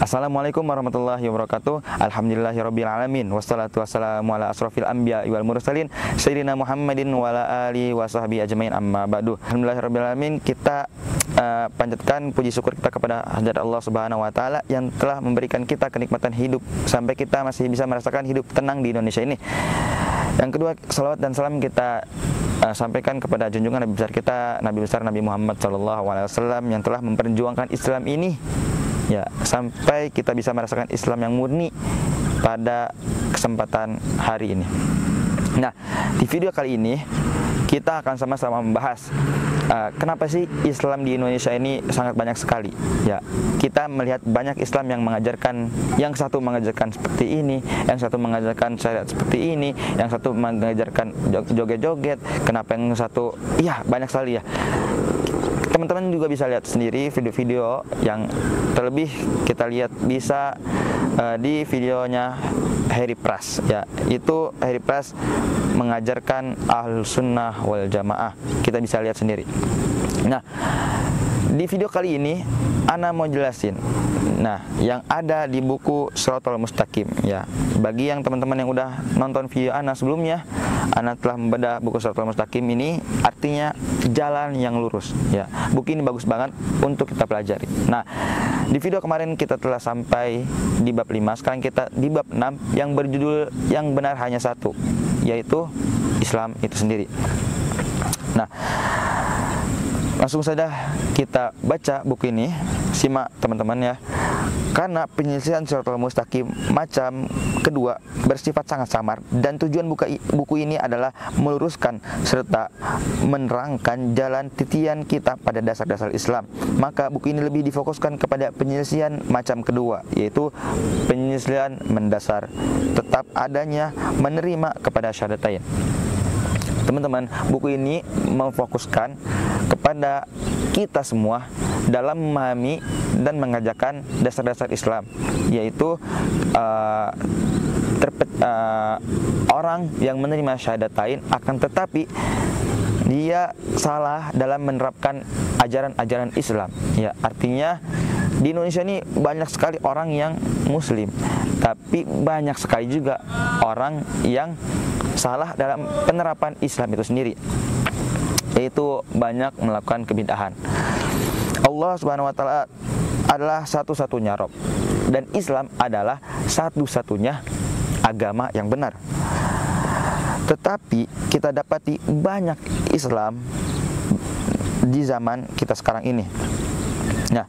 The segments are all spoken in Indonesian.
Assalamualaikum warahmatullahi wabarakatuh. Alhamdulillahirabbil alamin. Wassalatu wassalamu ala asrofil anbiya wal mursalin sayyidina Muhammadin wa ala alihi washabbihi ajmain, amma ba'du. Alhamdulillahirabbil alamin. Kita panjatkan puji syukur kita kepada hadirat Allah Subhanahu wa taala yang telah memberikan kita kenikmatan hidup sampai kita masih bisa merasakan hidup tenang di Indonesia ini. Yang kedua, salawat dan salam kita sampaikan kepada junjungan Nabi besar kita, Nabi besar Nabi Muhammad SAW yang telah memperjuangkan Islam ini ya sampai kita bisa merasakan Islam yang murni pada kesempatan hari ini. Nah, di video kali ini kita akan sama-sama membahas kenapa sih Islam di Indonesia ini sangat banyak sekali. Ya, kita melihat banyak Islam yang mengajarkan, yang satu mengajarkan seperti ini, yang satu mengajarkan syariat seperti ini, yang satu mengajarkan joget-joget, kenapa yang satu, ya banyak sekali ya. Teman-teman juga bisa lihat sendiri video-video yang terlebih kita lihat bisa di videonya Harry Pras ya. Itu Harry Pras mengajarkan Ahlus Sunnah wal Jamaah. Kita bisa lihat sendiri. Nah, di video kali ini Ana mau jelasin yang ada di buku Shiratal Mustaqim ya. Bagi yang teman-teman yang udah nonton video Ana sebelumnya, Ana telah membedah buku Shiratal Mustaqim ini, artinya jalan yang lurus ya. Buku ini bagus banget untuk kita pelajari. Nah, di video kemarin kita telah sampai di bab 5, sekarang kita di bab 6 yang berjudul yang benar hanya satu, yaitu Islam itu sendiri. Nah, langsung saja kita baca buku ini. Simak teman-teman ya. Karena penyelesaian Shiratal Mustaqim macam kedua bersifat sangat samar, dan tujuan buku ini adalah meluruskan serta menerangkan jalan titian kita pada dasar-dasar Islam. Maka buku ini lebih difokuskan kepada penyelesaian macam kedua, yaitu penyelesaian mendasar, tetap adanya menerima kepada syahadatain. Teman-teman, buku ini memfokuskan kepada kita semua dalam memahami dan mengajarkan dasar-dasar Islam, yaitu orang yang menerima syahadatain akan tetapi dia salah dalam menerapkan ajaran-ajaran Islam. Ya, artinya di Indonesia ini banyak sekali orang yang muslim, tapi banyak sekali juga orang yang salah dalam penerapan Islam itu sendiri, yaitu banyak melakukan kebid'ahan. Allah Subhanahu wa taala adalah satu-satunya Rabb, dan Islam adalah satu-satunya agama yang benar. Tetapi kita dapati banyak Islam di zaman kita sekarang ini. Nah,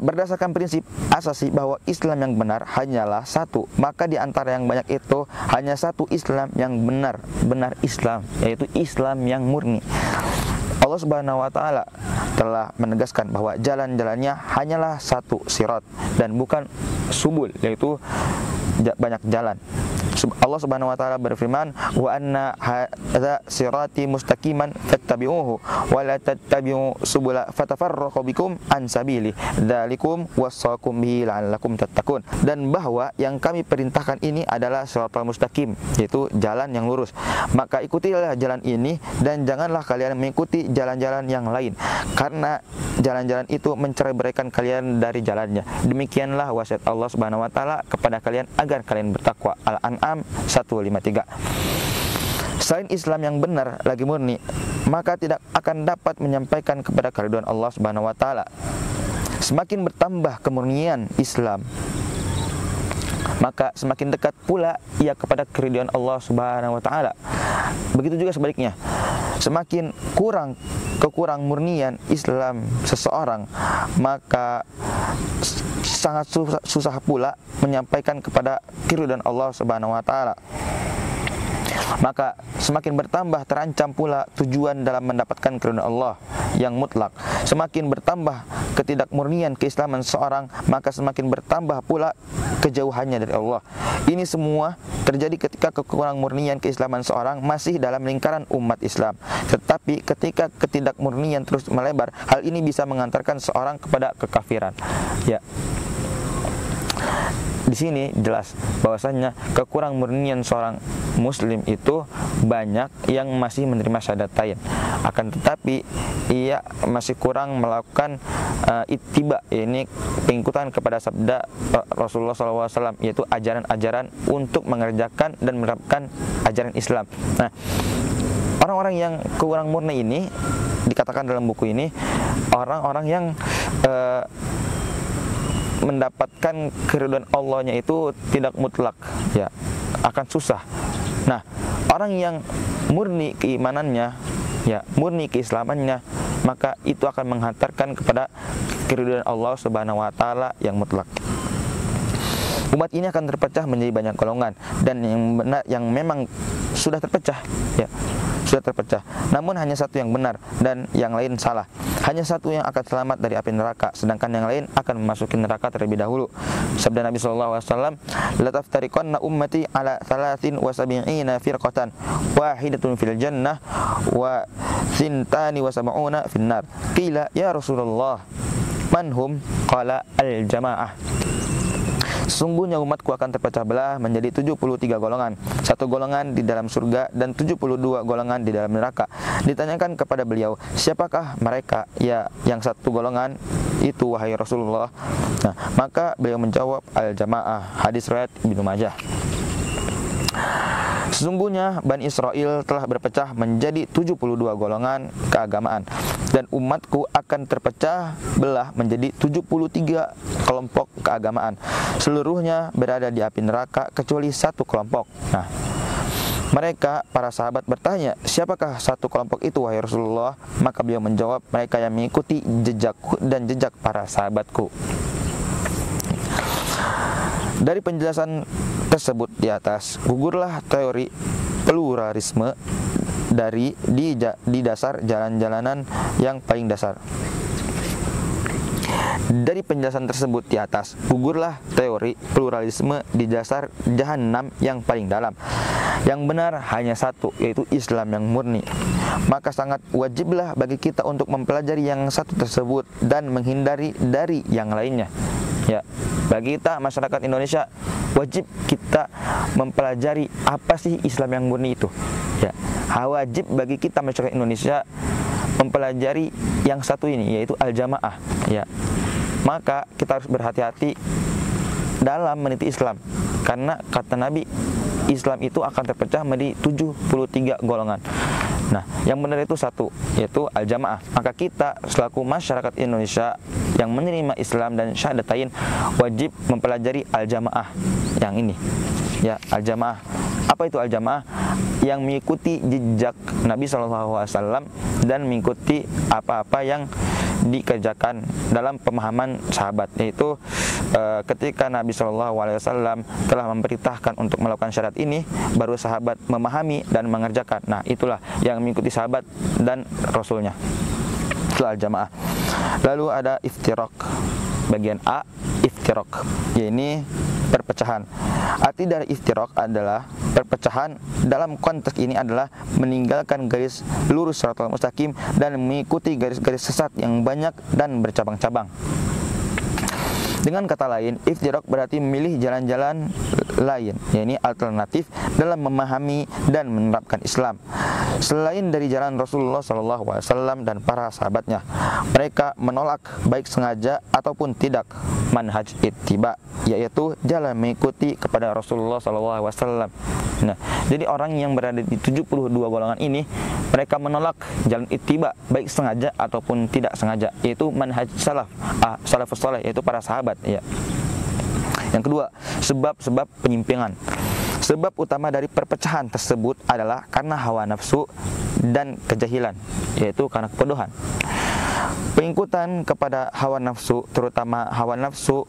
berdasarkan prinsip asasi bahwa Islam yang benar hanyalah satu, maka di antara yang banyak itu hanya satu Islam yang benar Islam, yaitu Islam yang murni. Allah Subhanahu wa taala telah menegaskan bahwa jalan-jalannya hanyalah satu, sirat, dan bukan subul, yaitu banyak jalan. Allah Subhanahu wa taala berfirman, wa anna hadza sirati mustaqiman fattabi'uhu wa la tattabi'u subula fatafarraqu bikum an sabili dzalikum wasaqum bihi la'allakum tattaqun. Dan bahwa yang kami perintahkan ini adalah siratal mustaqim, yaitu jalan yang lurus. Maka ikutilah jalan ini dan janganlah kalian mengikuti jalan-jalan yang lain, karena jalan-jalan itu mencerai-beraikan kalian dari jalannya. Demikianlah wasiat Allah Subhanahu wa taala kepada kalian agar kalian bertakwa. Al-An'am 153. Selain Islam yang benar lagi murni, maka tidak akan dapat menyampaikan kepada keridhaan Allah Subhanahu wa taala. Semakin bertambah kemurnian Islam, maka semakin dekat pula ia kepada keridhaan Allah Subhanahu wa taala. Begitu juga sebaliknya. Semakin kekurang murnian Islam seseorang, maka sangat susah pula menyampaikan kepada keridhaan Allah Subhanahu wa taala. Maka semakin bertambah terancam pula tujuan dalam mendapatkan keridhaan Allah yang mutlak. Semakin bertambah ketidakmurnian keislaman seorang, maka semakin bertambah pula kejauhannya dari Allah. Ini semua terjadi ketika kekurang murnian keislaman seorang masih dalam lingkaran umat Islam. Tetapi ketika ketidakmurnian terus melebar, hal ini bisa mengantarkan seorang kepada kekafiran. Ya. di sini jelas bahwasanya kekurang murnian seorang muslim itu banyak yang masih menerima syahadatain, akan tetapi ia masih kurang melakukan ittiba, ini pengikutan kepada sabda Rasulullah SAW, yaitu ajaran-ajaran untuk mengerjakan dan menerapkan ajaran Islam. Nah, orang-orang yang kurang murni ini dikatakan dalam buku ini orang-orang yang mendapatkan keridhaan Allahnya itu tidak mutlak, ya, akan susah. Nah, orang yang murni keimanannya, ya, murni keislamannya, maka itu akan menghantarkan kepada keridhaan Allah Subhanahu wa taala yang mutlak. Umat ini akan terpecah menjadi banyak golongan, dan yang benar, yang memang sudah terpecah, ya, sudah terpecah. Namun hanya satu yang benar dan yang lain salah. Hanya satu yang akan selamat dari api neraka, sedangkan yang lain akan memasuki neraka terlebih dahulu. Sabda Nabi SAW, la taftariqanna ummati ala 73 firqatan, wahidatun fil jannah wa thintani wa sab'una fin nar. Qila ya Rasulullah, man hum? Qala al jamaah. Sesungguhnya umatku akan terpecah belah menjadi 73 golongan, satu golongan di dalam surga dan 72 golongan di dalam neraka. Ditanyakan kepada beliau, siapakah mereka? Ya, yang satu golongan itu wahai Rasulullah. Nah, maka beliau menjawab, al-jamaah. Hadis riwayat Ibnu Majah. Sesungguhnya Bani Israel telah berpecah menjadi 72 golongan keagamaan, dan umatku akan terpecah belah menjadi 73 kelompok keagamaan. Seluruhnya berada di api neraka kecuali satu kelompok. Nah, mereka, para sahabat bertanya, siapakah satu kelompok itu wahai Rasulullah? Maka beliau menjawab, mereka yang mengikuti jejakku dan jejak para sahabatku. Dari penjelasan tersebut di atas, gugurlah teori pluralisme di dasar jalan-jalanan yang paling dasar. Dari penjelasan tersebut di atas, gugurlah teori pluralisme di dasar jahanam yang paling dalam. Yang benar hanya satu, yaitu Islam yang murni. Maka sangat wajiblah bagi kita untuk mempelajari yang satu tersebut dan menghindari dari yang lainnya. Ya, bagi kita masyarakat Indonesia wajib kita mempelajari apa sih Islam yang murni itu. Ya, wajib bagi kita masyarakat Indonesia mempelajari yang satu ini, yaitu al-jamaah. Ya, maka kita harus berhati-hati dalam meniti Islam, karena kata Nabi, Islam itu akan terpecah menjadi 73 golongan. Nah, yang benar itu satu, yaitu al-jamaah. Maka kita selaku masyarakat Indonesia yang menerima Islam dan syahadatain wajib mempelajari al-jamaah yang ini. Ya, al-jamaah. Apa itu al-jamaah? Yang mengikuti jejak Nabi SAW dan mengikuti apa-apa yang dikerjakan dalam pemahaman sahabat, yaitu ketika Nabi SAW telah memerintahkan untuk melakukan syariat ini, baru sahabat memahami dan mengerjakan. Nah, itulah yang mengikuti sahabat dan Rasulnya. Itulah al-jamaah. Lalu ada iftiraq. Bagian A, iftiraq, yaitu perpecahan. Arti dari iftiraq adalah perpecahan. Dalam konteks ini adalah meninggalkan garis lurus shiratal mustaqim dan mengikuti garis-garis sesat yang banyak dan bercabang-cabang. Dengan kata lain, iftiraq berarti memilih jalan-jalan lain, yaitu alternatif dalam memahami dan menerapkan Islam selain dari jalan Rasulullah SAW dan para sahabatnya. Mereka menolak baik sengaja ataupun tidak manhaj ittiba, yaitu jalan mengikuti kepada Rasulullah SAW. Nah, jadi orang yang berada di 72 golongan ini, mereka menolak jalan ittiba baik sengaja ataupun tidak sengaja, yaitu manhaj salafus saleh, yaitu para sahabat, ya. Yang kedua, sebab-sebab penyimpangan. Sebab utama dari perpecahan tersebut adalah karena hawa nafsu dan kejahilan, yaitu karena kebodohan. Pengikutan kepada hawa nafsu, terutama hawa nafsu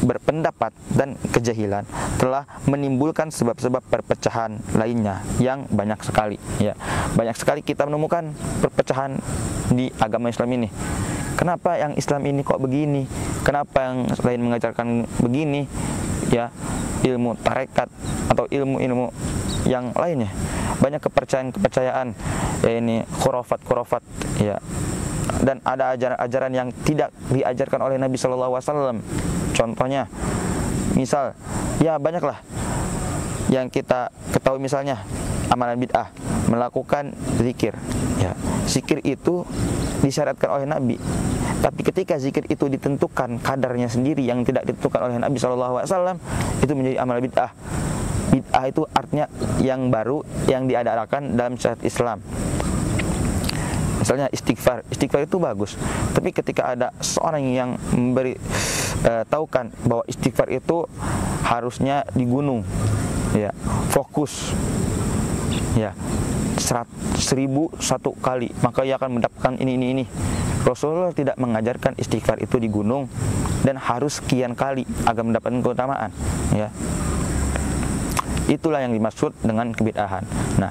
berpendapat dan kejahilan, telah menimbulkan sebab-sebab perpecahan lainnya yang banyak sekali. Ya, banyak sekali kita menemukan perpecahan di agama Islam ini. Kenapa yang Islam ini kok begini? Kenapa yang lain mengajarkan begini? Ya, ilmu tarekat atau ilmu-ilmu yang lainnya. Banyak kepercayaan-kepercayaan, ya, ini khurafat-khurafat, ya. Dan ada ajaran-ajaran yang tidak diajarkan oleh Nabi SAW. Contohnya, misal ya banyaklah yang kita ketahui, misalnya amalan bid'ah, melakukan zikir. Ya, zikir itu disyaratkan oleh Nabi. Tapi ketika zikir itu ditentukan kadarnya sendiri yang tidak ditentukan oleh Nabi SAW, itu menjadi amal bid'ah. Bid'ah itu artinya yang baru, yang diadakan dalam syariat Islam. Misalnya istighfar itu bagus. Tapi ketika ada seorang yang memberi tahukan bahwa istighfar itu harusnya di gunung, ya, fokus, ya, 1001 kali, maka ia akan mendapatkan ini. Rasulullah tidak mengajarkan istighfar itu di gunung dan harus sekian kali agar mendapatkan keutamaan, ya. Itulah yang dimaksud dengan kebid'ahan. Nah,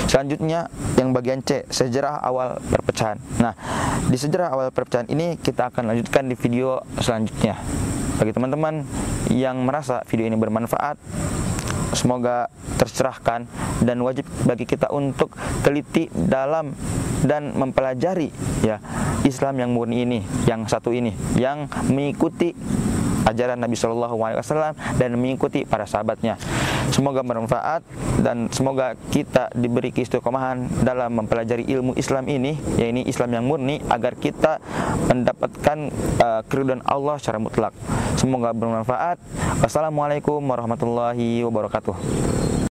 selanjutnya yang bagian C, sejarah awal perpecahan. Nah, di sejarah awal perpecahan ini kita akan lanjutkan di video selanjutnya. Bagi teman-teman yang merasa video ini bermanfaat, semoga tercerahkan, dan wajib bagi kita untuk teliti dalam dan mempelajari, ya, Islam yang murni ini, yang satu ini, yang mengikuti ajaran Nabi SAW dan mengikuti para sahabatnya. Semoga bermanfaat dan semoga kita diberi keistiqomahan dalam mempelajari ilmu Islam ini, yaitu Islam yang murni, agar kita mendapatkan keridhaan Allah secara mutlak. Semoga bermanfaat. Wassalamualaikum warahmatullahi wabarakatuh.